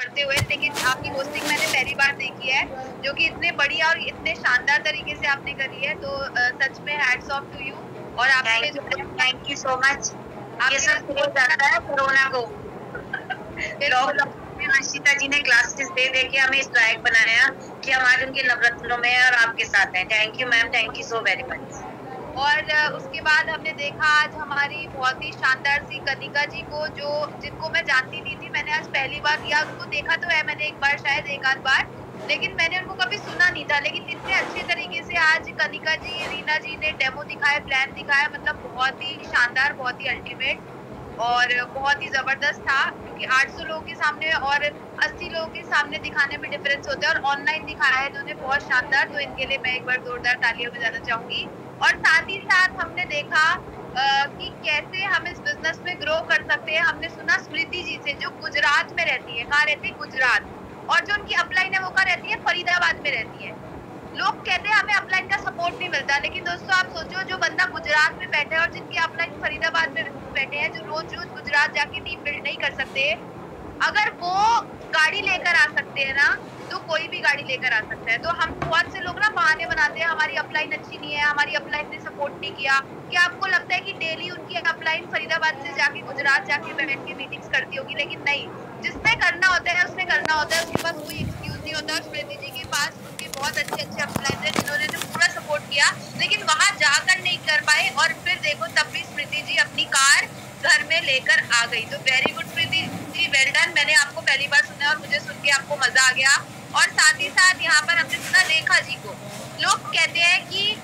करते हुए, लेकिन आपकी होस्टिंग मैंने पहली बार देखी है, जो कि इतने बढ़िया और इतने शानदार तरीके से आपने करी है। तो सच में हैट्स ऑफ टू यू। और आपने जो थैंक यू सो मच। ये आपने सब हो जाता है कोरोना को। लॉकडाउन में आशिता जी ने क्लासेस दे दे के हमें इस लायक बनाया कि हम आज उनके नवरत्नों में और आपके साथ हैं। Thank you ma'am, thank you so very much. और उसके बाद हमने देखा आज हमारी बहुत ही शानदार सी कनिका जी को, जो जिनको मैं जानती नहीं थी, मैंने आज पहली बार, या उनको देखा तो है मैंने एक बार, शायद एक आध बार, लेकिन मैंने उनको कभी सुना नहीं था। लेकिन इतने अच्छे तरीके से आज कनिका जी, रीना जी ने डेमो दिखाया, प्लान दिखाया, मतलब बहुत ही शानदार, बहुत ही अल्टीमेट और बहुत ही जबरदस्त था। क्योंकि 800 लोगों के सामने और 80 लोगों के सामने दिखाने में डिफरेंस होता है, और ऑनलाइन दिखाया है इन्होंने बहुत शानदार। तो इनके लिए मैं एक बार जोरदार तालियां बजाना चाहूंगी। और साथ ही साथ हमने देखा कि कैसे हम इस बिजनेस में ग्रो कर सकते हैं। हमने सुना स्मृति जी से, जो गुजरात में रहती है। कहाँ रहती है? गुजरात। और जो उनकी अपलाइन है वो कहाँ रहती है? फरीदाबाद में रहती है। लोग कहते हैं हमें अपलाइन का सपोर्ट नहीं मिलता, लेकिन दोस्तों आप सोचो, जो बंदा गुजरात में बैठा है और जिनकी अपलाइन फरीदाबाद में बैठे हैं, जो रोज रोज गुजरात जाके टीम बिल्ड नहीं कर सकते, अगर वो गाड़ी लेकर आ सकते हैं ना, तो कोई भी गाड़ी लेकर आ सकता है। तो हम बहुत से लोग ना बहाने बनाते हैं, हमारी अपलाइन अच्छी नहीं है, हमारी अपलाइन ने सपोर्ट नहीं किया। क्या आपको लगता है कि डेली उनकी अपलाइन फरीदाबाद से जाके गुजरात जाके बैठ के मीटिंग्स करती होगी? लेकिन नहीं, जिसने करना होता है उसने करना होता है, उसके पास कोई एक्सक्यूज नहीं होता। स्मृति जी के पास उनके बहुत अच्छे अच्छे अपलाइन है जिन्होंने पूरा सपोर्ट किया, लेकिन वहां जाकर नहीं कर पाए। और फिर देखो, तब भी स्मृति जी अपनी कार घर में लेकर आ गई। तो वेरी गुड स्मृति जी, वेल डन। मैंने आपको पहली बार सुना और मुझे सुन के आपको मजा आ गया। और साथ ही साथ यहाँ पर हमने सुना रेखा जी को। लोग कहते हैं कि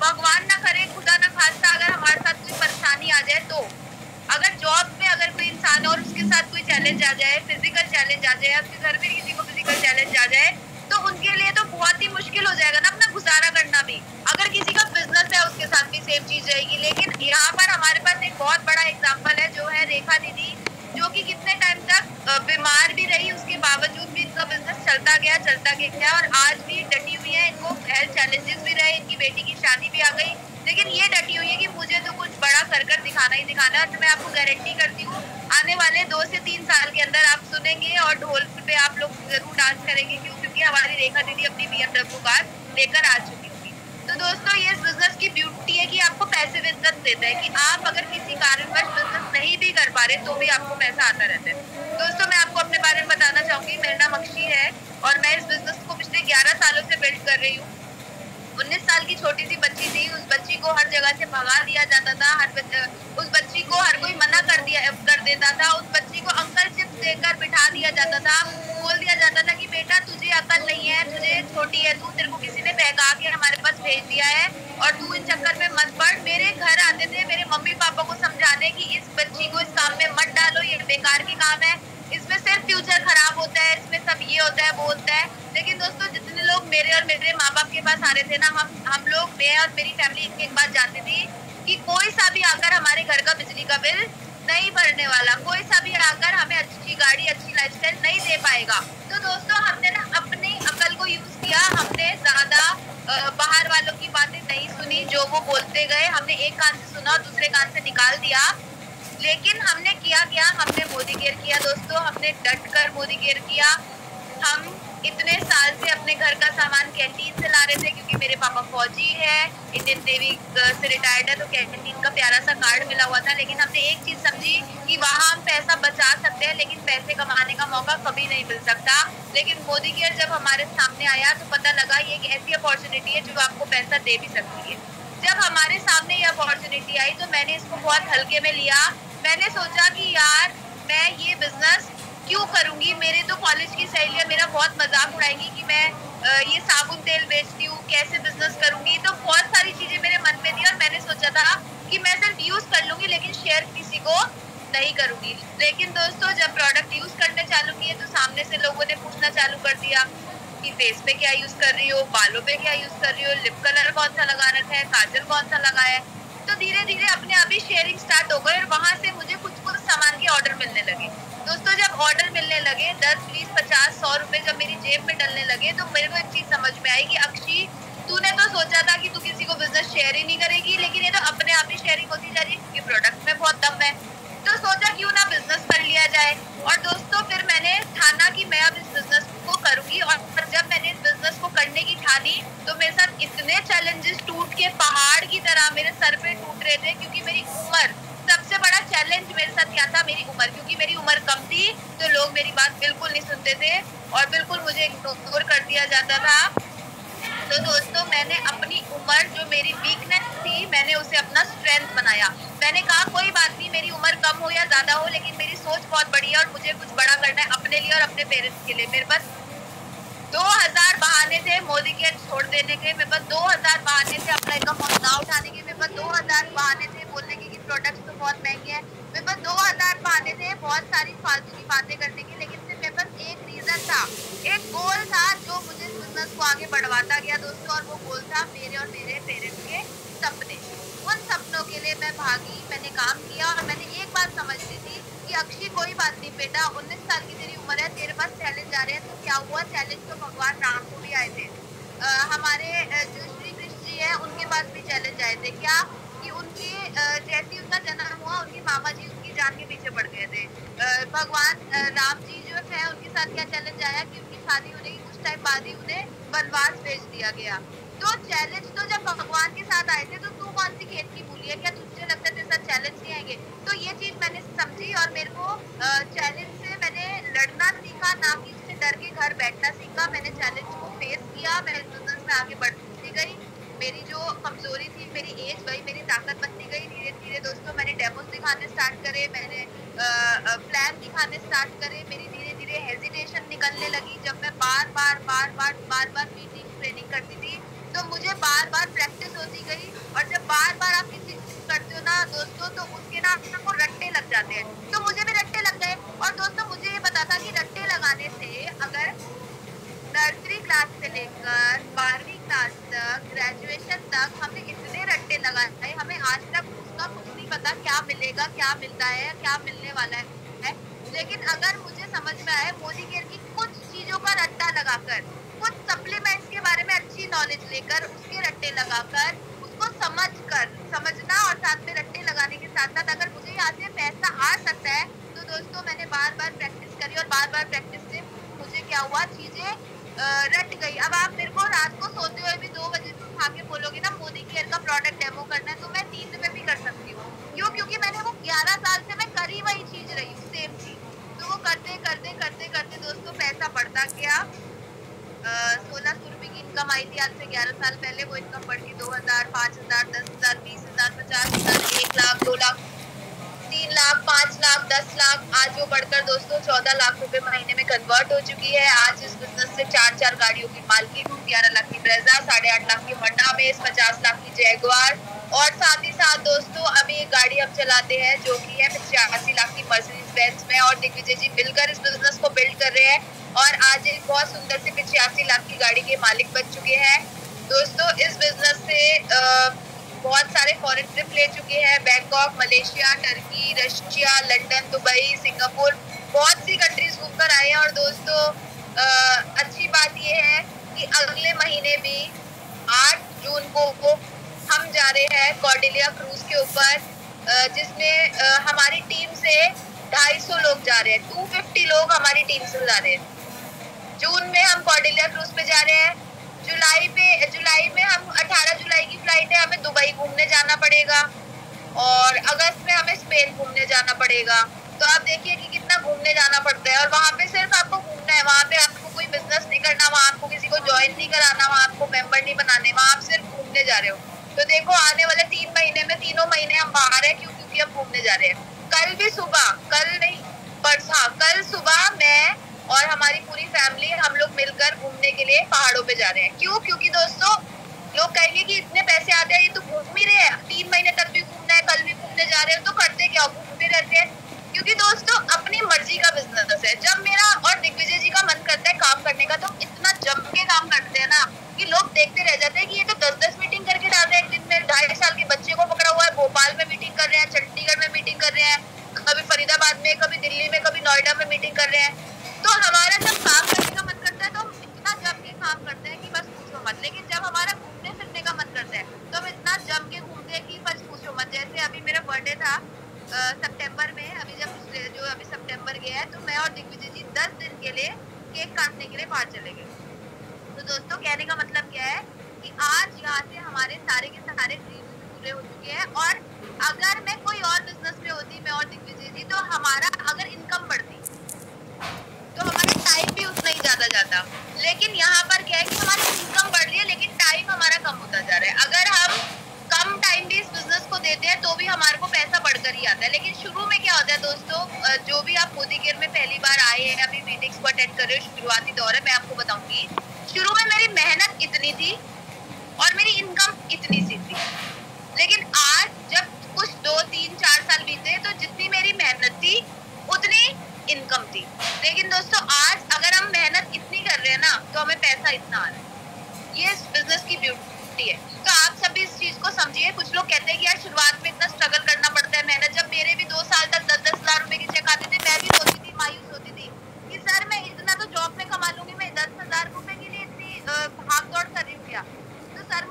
भगवान ना करे, खुदा ना खास्ता, अगर हमारे साथ कोई परेशानी आ जाए, तो अगर जॉब में अगर कोई इंसान और उसके साथ कोई चैलेंज आ जाए, फिजिकल चैलेंज आ जाए, आपके घर में किसी को फिजिकल चैलेंज आ जाए, तो उनके लिए तो बहुत ही मुश्किल हो जाएगा ना अपना गुजारा करना भी। अगर किसी का बिजनेस है उसके साथ भी सेम चीज रहेगी। लेकिन यहाँ पर हमारे पास एक बहुत बड़ा एग्जाम्पल है, जो है रेखा दीदी, जो कि कितने टाइम तक बीमार भी रही, उसके बावजूद भी इनका बिजनेस चलता गया और आज भी डटी हुई है। इनको हेल्थ चैलेंजेस भी रहे, इनकी बेटी की शादी भी आ गई, लेकिन ये डटी हुई है कि मुझे तो कुछ बड़ा कर दिखाना ही दिखाना है। तो मैं आपको गारंटी करती हूँ, आने वाले 2 से 3 साल के अंदर आप सुनेंगे और ढोल पे आप लोग जरूर डांस करेंगे, क्योंकि हमारी रेखा दीदी अपनी BMW कार लेकर आ चुकी होगी। तो दोस्तों, ये इस बिजनेस की ब्यूटी है कि आपको पैसे इज्जत देता है, कि आप अगर किसी कारणवश बिजनेस नहीं भी कर पा रहे तो भी आपको पैसा आता रहता है। दोस्तों, मैं आपको अपने बारे में बताना चाहूंगी। मेरा नाम अक्षी है और मैं इस बिजनेस को पिछले 11 सालों से बिल्ड कर रही हूँ। 19 साल की छोटी सी बच्ची थी, उस बच्ची को हर जगह से भगा दिया जाता था, उस बच्ची को हर कोई मना कर देता था, उस बच्ची को अंकल चिप्स देकर बिठा दिया जाता था, बोल दिया जाता था कि बेटा तुझे अकल नहीं है, तुझे छोटी है तू, तेरे को किसी ने बहका के हमारे पास भेज दिया है और तू इन चक्कर में मत पड़। मेरे घर आते थे मेरे मम्मी पापा को समझाने की इस बच्ची को इस काम में मत डालो, ये बेकार के काम है, इसमें सिर्फ फ्यूचर खराब होता है, इसमें सब ये होता है वो होता है। लेकिन दोस्तों, जितने लोग मेरे और मेरे माँ बाप के पास आ रहे थे ना, हम लोग, मैं और मेरी फैमिली एक बात जानती थी कि कोई सा भी आकर हमारे घर का बिजली का बिल नहीं भरने वाला, कोई सा भी आकर हमें अच्छी गाड़ी, अच्छी लाइफस्टाइल नहीं दे पाएगा। तो दोस्तों, हमने ना अपनी अकल को यूज किया, हमने ज्यादा बाहर वालों की बातें नहीं सुनी, जो वो बोलते गए हमने एक कान से सुना और दूसरे कान से निकाल दिया। लेकिन हमने किया क्या? हमने मोदी केयर किया दोस्तों, हमने डट कर मोदी केयर किया। हम इतने साल से अपने घर का सामान कैंटीन से ला रहे थे, क्योंकि मेरे पापा फौजी है, इंडियन नेवी से रिटायर्ड है, तो कैंटीन का प्यारा सा कार्ड मिला हुआ था। लेकिन हमने एक चीज समझी कि वहाँ हम पैसा बचा सकते हैं, लेकिन पैसे कमाने का मौका कभी नहीं मिल सकता। लेकिन मोदी केयर जब हमारे सामने आया तो पता लगा ये एक ऐसी अपॉर्चुनिटी है जो आपको पैसा दे भी सकती है। जब हमारे सामने ये अपॉर्चुनिटी आई तो मैंने इसको बहुत हल्के में लिया। मैंने सोचा कि यार, मैं ये बिजनेस क्यों करूंगी, मेरे तो कॉलेज की सहेलियां मेरा बहुत मजाक उड़ाएंगी कि मैं ये साबुन तेल बेचती हूँ, कैसे बिजनेस करूंगी। तो बहुत सारी चीजें मेरे मन में थी और मैंने सोचा था कि मैं सिर्फ यूज कर लूंगी, लेकिन शेयर किसी को नहीं करूंगी। लेकिन दोस्तों, जब प्रोडक्ट यूज करने चालू किए तो सामने से लोगों ने पूछना चालू कर दिया कि फेस पे क्या यूज कर रही हो, बालों पे क्या यूज कर रही हो, लिप कलर कौन सा लगा रखा है, काजल कौन सा लगा है। तो धीरे धीरे अपने आप ही शेयरिंग स्टार्ट हो गई और वहां से मुझे कुछ कुछ सामान के ऑर्डर मिलने लगे। दोस्तों, जब ऑर्डर मिलने लगे 10, 20, 50, 100 रुपए जब मेरी जेब में डलने लगे, तो मेरे को एक चीज समझ में आई कि अक्षी, तूने तो सोचा था कि तू किसी को बिजनेस शेयर ही नहीं करेगी, लेकिन ये तो अपने आप ही शेयरिंग होती जा रही है, क्योंकि प्रोडक्ट में बहुत दम है। तो सोचा क्यों ना बिजनेस कर लिया जाए। और दोस्तों, फिर मैंने ठाना कि मैं बात बिल्कुल नहीं सुनते थे और बिल्कुल मुझे इग्नोर कर दिया जाता था। तो दोस्तों मैंने अपनी उम्र जो मेरी वीकनेस थी मैंने उसे अपना स्ट्रेंथ बनाया। मैंने कहा कोई बात नहीं, मेरी उम्र कम हो या ज्यादा हो, लेकिन मेरी सोच बहुत बड़ी है और मुझे कुछ बड़ा करना है अपने लिए और अपने पेरेंट्स के लिए। मेरे पास 2000 बहाने थे मोदी केयर छोड़ देने के, मेरे पास 2000 बहाने थे अपना इनकम ना उठाने के, मेरे पास 2000 बहाने थे बोलने के कि प्रोडक्ट्स तो बहुत महंगे हैं, मेरे पास 2000 बहाने थे बहुत सारी फालतू की बातें करने की, लेकिन सिर्फ मेरे पास एक रीजन था, एक गोल था जो मुझे बिजनेस को आगे बढ़वाता गया दोस्तों। और वो गोल था मेरे और मेरे पेरेंट्स के सपने। उन सपनों के लिए मैं भागी, मैंने काम किया और मैंने एक बात समझ ली थी कि अक्षी कोई बात नहीं बेटा, 19 साल की तेरी उम्र है, तेरे पास चैलेंज आ रहे हैं। तो क्या हुआ, चैलेंज तो भगवान राम को भी आए थे, हमारे जो श्री कृष्ण जी है उनके पास भी चैलेंज आए थे। क्या कि उनकी जैसे उनका जन्म हुआ उनके मामा जी उनकी जान के पीछे पड़ गए थे। भगवान राम जी जो है उनके साथ क्या चैलेंज आया कि उनकी शादी होने के कुछ टाइम बाद ही उन्हें वनवास भेज दिया गया। तो चैलेंज तो जब भगवान के साथ आए थे तो तू कौन सी खेत की मूली है, क्या तुझे लगता है तेरे साथ चैलेंज नहीं आएंगे? तो ये चीज मैंने समझी और मेरे को चैलेंज से मैंने लड़ना सीखा, ना कि उससे डर के घर बैठना सीखा। मैंने चैलेंज को फेस किया, मैं बिजनेस में आगे बढ़ती गई। मेरी जो कमजोरी थी मेरी एज गई, मेरी ताकत बनती गई। धीरे धीरे दोस्तों मैंने डेमोस दिखाने स्टार्ट करे, मैंने प्लान दिखाने स्टार्ट करे। मेरी धीरे धीरे हेजिटेशन निकलने लगी। जब मैं बार बार मीटिंग ट्रेनिंग करती थी तो मुझे बार बार प्रैक्टिस होती गई। और जब बार बार आप किसी चीज करते हो ना दोस्तों तो उसके ना आपको रट्टे लग जाते हैं। तो मुझे भी रट्टे लग गए। और दोस्तों मुझे ये पता था कि रट्टे लगाने से अगर नर्सरी क्लास से लेकर 12वीं क्लास तक, ग्रेजुएशन तक हमने इतने रट्टे लगाए, हमें आज तक उसका कुछ नहीं पता क्या मिलेगा, क्या मिलता है, क्या मिलने वाला है। लेकिन अगर मुझे समझ में आए मोदी केयर की कुछ चीजों का रट्टा लगाकर, कुछ सप्लीमेंट्स के बारे में अच्छी नॉलेज लेकर उसके रट्टे लगाकर, उसको समझना और साथ में रट्टे लगाने के साथ साथ अगर मुझे यहाँ से पैसा आ सकता है तो दोस्तों मैंने बार बार प्रैक्टिस करी। और बार बार प्रैक्टिस से मुझे क्या हुआ, चीजें रट गई। अब आप मेरे को रात को सोते हुए भी 2 बजे से उठा के बोलोगे ना मोदी केयर का प्रोडक्ट डेमो करना है तो मैं नींद में भी कर सकती हूँ। क्यों? क्योंकि मैंने वो 11 साल से मैं करी वही चीज रही हूँ, सेम चीज। तो वो करते करते करते करते दोस्तों पैसा बढ़ता गया। 1600 रुपए की इनकम आई थी आज से 11 साल पहले, वो इनकम बढ़ गई 2000, 5000, 10,000, 20,000, 50,000, 1 लाख, 2 लाख, 3 लाख, 5 लाख, 10 लाख, आज वो बढ़कर दोस्तों 14 लाख रुपए महीने में कन्वर्ट हो चुकी है। आज इस बिजनेस से 4 गाड़ियों की मालकिन हूँ, 11 लाख की ब्रेजा, 8.5 लाख की होंडा अमेज, 50 लाख की जैगुआर और साथ ही साथ दोस्तों अभी एक गाड़ी हम चलाते हैं जो कि है 85 लाख की मर्सिडीज बेंज में। और दिग्विजय जी मिलकर इस बिजनेस को बिल्ड कर रहे हैं और आज एक बहुत सुंदर सी 85 लाख की गाड़ी के मालिक बन चुके हैं। दोस्तों इस बिजनेस से बहुत सारे फॉरेन ट्रिप ले चुके हैं, Bangkok, Malaysia, Turkey, Russia, London, Dubai, Singapore, बहुत सी कंट्रीज घूमकर आए हैं। और दोस्तों अच्छी बात ये है कि अगले महीने भी 8 जून को हम जा रहे हैं कॉर्डेलिया क्रूज के ऊपर, जिसमें हमारी टीम से 250 लोग जा रहे हैं, 250 लोग हमारी टीम से जा रहे हैं। जून में हम कॉर्डेलिया क्रूज पे जा रहे हैं। जुलाई में हम 18 जुलाई की फ्लाइट है, हमें दुबई घूमने जाना पड़ेगा और अगस्त में हमें स्पेन घूमने जाना पड़ेगा। तो आप देखिए कि कितना घूमने जाना पड़ता है। और वहाँ पे सिर्फ आपको घूमना है, वहाँ पे आपको कोई बिजनेस नहीं करना, वहाँ आपको किसी को ज्वाइन नहीं कराना, वहाँ आपको मेंबर नहीं बनाने, वहाँ आप सिर्फ घूमने जा रहे हो। तो देखो आने वाले 3 महीने में 3 महीने हम बाहर है, क्योंकि हम घूमने जा रहे हैं। कल भी सुबह, कल नहीं परसों, कल सुबह मैं और हमारी पूरी फैमिली हम लोग मिलकर घूमने के लिए पहाड़ों पे जा रहे हैं। क्यों? क्योंकि दोस्तों लोग कहेंगे कि इतने पैसे आते हैं, ये तो घूम ही रहे हैं, 3 महीने तक भी घूमना है, कल भी घूमने जा रहे हो, तो करते क्या, घूमते रहते हैं। क्योंकि दोस्तों अपनी मर्जी का बिजनेस है। जब मेरा और दिग्विजय जी का मन करता है काम करने का तो इतना जम के काम करते हैं ना कि लोग देखते रह जाते हैं कि ये तो 10-10 मीटिंग करके डाल रहे हैं। एक दिन में 2.5 साल के बच्चे को पकड़ा हुआ है, भोपाल में मीटिंग कर रहे हैं, चंडीगढ़ में मीटिंग कर रहे हैं, कभी फरीदाबाद में, कभी दिल्ली में, कभी नोएडा में मीटिंग कर रहे हैं। तो हमारा जब काम करने का मन करता है तो हम इतना जम के काम करते हैं कि बस पूछो मत। लेकिन जब हमारा घूमने फिरने का मन करता है तो हम इतना जम के घूमते हैं कि बस पूछो मत। जैसे अभी मेरा बर्थडे था सितंबर में, अभी सितंबर गया है तो मैं और दिग्विजय जी 10 दिन के लिए केक काटने के लिए बाहर चले गए। तो दोस्तों कहने का मतलब क्या है कि आज यहाँ से हमारे सारे के सारे ड्रीम्स पूरे हो चुके हैं। और अगर मैं कोई और बिजनेस में होती, मैं और दिग्विजय जी, तो हमारा अगर इनकम बढ़ती तो टाइम भी उतना ही ज्यादा जाता। लेकिन यहाँ पर क्या है कि हमारी इनकम बढ़ रही है लेकिन टाइम हमारा कम होता जा रहा है। अगर हम कम टाइम भी इस बिजनेस को देते हैं तो भी हमारे को पैसा बढ़कर ही आता है। लेकिन शुरू में क्या होता है दोस्तों, जो भी आप मोदी केयर में पहली बार आए हैं, अभी मीटिंग्स को अटेंड कर रहे हो, शुरुआती दौर है, मैं आपको बताऊंगी शुरू में मेरी मेहनत इतनी थी और मेरी इनकम इतनी सी थी। लेकिन आज जब कुछ 2, 3, 4 साल बीते तो जितनी मेरी मेहनत थी उतनी इनकम थी। लेकिन दोस्तों आज अगर हम मेहनत इतनी कर रहे हैं ना तो हमें पैसा इतना आ रहा है। ये इस बिजनेस की ब्यूटी है। तो आप सभी इस चीज को समझिए। कुछ लोग कहते हैं कि यार शुरुआत में इतना स्ट्रगल करना पड़ता है, मेहनत। जब मेरे भी 2 साल तक 10-10 हजार रुपए के चेक आते थे, मैं भी सोचती थी, मायूस होती थी कि सर मैं इतना तो जॉब में कमा लूंगी, मैं 10,000 रुपए के लिए इतनी भाग दौड़ कर रही हूँ क्या? तो सर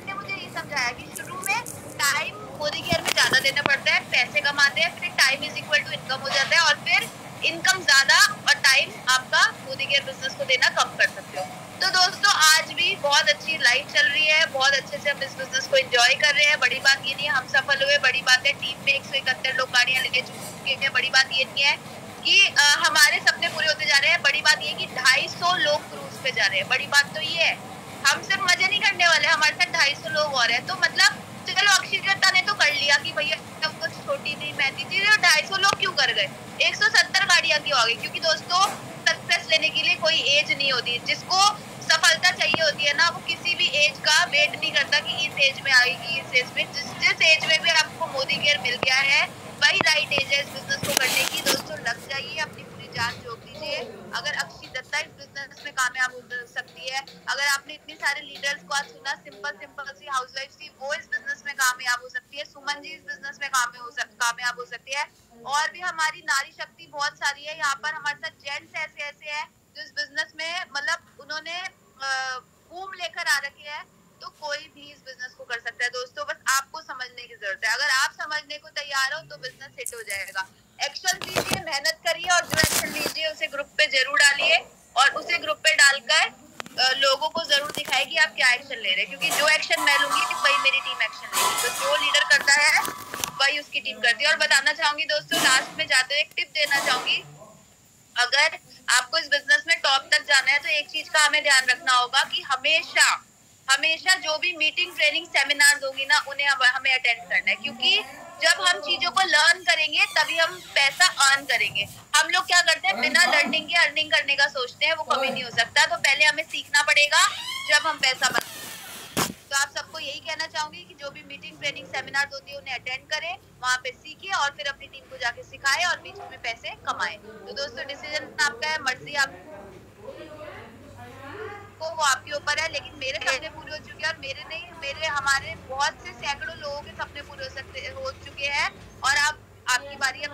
ने मुझे ये समझाया कि शुरू में टाइम मोदी केयर में ज्यादा देना पड़ता है, पैसे कमाते हैं, फिर time is equal to income हो जाता है और फिर इनकम ज्यादा और टाइम आपका मोदी केयर बिजनेस को देना कम कर सकते हो। तो दोस्तों आज भी बहुत अच्छी लाइफ चल रही है, बहुत अच्छे से हम इस बिजनेस को एंजॉय कर रहे हैं। बड़ी बात ये नहीं है हम सफल हुए, बड़ी बात है टीम में 171 लोग गाड़ियां लेके चुके हैं। बड़ी बात ये नहीं है कि हमारे सपने पूरे होते जा रहे हैं। बड़ी बात ये कि 250 लोग क्रूज पे जा रहे हैं। बड़ी बात तो ये है हम सिर्फ मजे नहीं करने वाले, हमारे साथ 250 लोग और हैं। तो मतलब चलो अक्षिता ने तो कर लिया कि भैया सब कुछ छोटी थी मैं थी, 250 लोग क्यों कर गए? 170 गाड़ियां क्यों आ गई? क्योंकि दोस्तों सक्सेस लेने के लिए कोई एज नहीं होती। जिसको सफलता चाहिए होती है ना, वो किसी भी एज का वेट नहीं करता कि इस एज में आएगी, इस एज में। जिस एज में भी आपको मोदी केयर मिल गया है वही राइट एज है इस बिजनेस को करने की। दोस्तों लग जाइए, अपनी पूरी जान झोंक दीजिए। अगर अक्षी दत्ता इस बिजनेस में कामयाब हो सकती है, अगर आपने इतने सारे लीडर्स को आज सुना, सिंपल सी हाउसवाइफ थी, वो इस बिजनेस में कामयाब हो सकती है, सुमन जी इस बिजनेस में कामयाब हो सकती है, और भी हमारी नारी शक्ति बहुत सारी है। यहाँ पर हमारे साथ जेंट्स ऐसे हैं जो इस बिजनेस में मतलब उन्होंने बूम लेकर आ रखी है। तो कोई भी इस बिजनेस को कर सकता है दोस्तों, बस आपको समझने की जरूरत है। अगर आप समझने को तैयार हो तो बिजनेस हिट हो जाएगा। एक्शन लीजिए, मेहनत करिए और जो एक्शन लीजिए उसे ग्रुप पे जरूर डालिए और उसे ग्रुप पे डालकर लोगों को जरूर दिखाए कि आप क्या एक्शन ले रहे हैं। क्योंकि जो एक्शन मैं लूंगी वही मेरी टीम एक्शन लेगी। तो जो लीडर करता है वही उसकी टीम करती है। और बताना चाहूंगी दोस्तों, लास्ट में जाते हुए एक टिप देना चाहूंगी, अगर आपको इस बिजनेस में टॉप तक जाना है तो एक चीज का हमें ध्यान रखना होगा कि हमेशा जो भी मीटिंग, ट्रेनिंग, सेमिनार होंगी ना उन्हें हमें अटेंड करना है। क्योंकि जब हम चीजों को लर्न करेंगे तभी हम पैसा अर्न करेंगे। हम लोग क्या करते हैं, बिना लर्निंग के अर्निंग करने का सोचते हैं, वो कभी नहीं हो सकता। तो पहले हमें सीखना पड़ेगा जब हम पैसा बना। तो आप सबको यही कहना चाहूंगी कि जो भी मीटिंग, ट्रेनिंग, सेमिनार होती है उन्हें अटेंड करें, वहाँ पे सीखिए और फिर अपनी टीम को जाके सिखाएं और बीच में पैसे कमाएं। तो दोस्तों डिसीजन आपका है, मर्जी आपको, वो आपके ऊपर है। लेकिन मेरे सपने पूरे हो चुके हैं और हमारे बहुत से सैकड़ों लोगों के सपने पूरे हो चुके हैं और अब आपकी बारी है।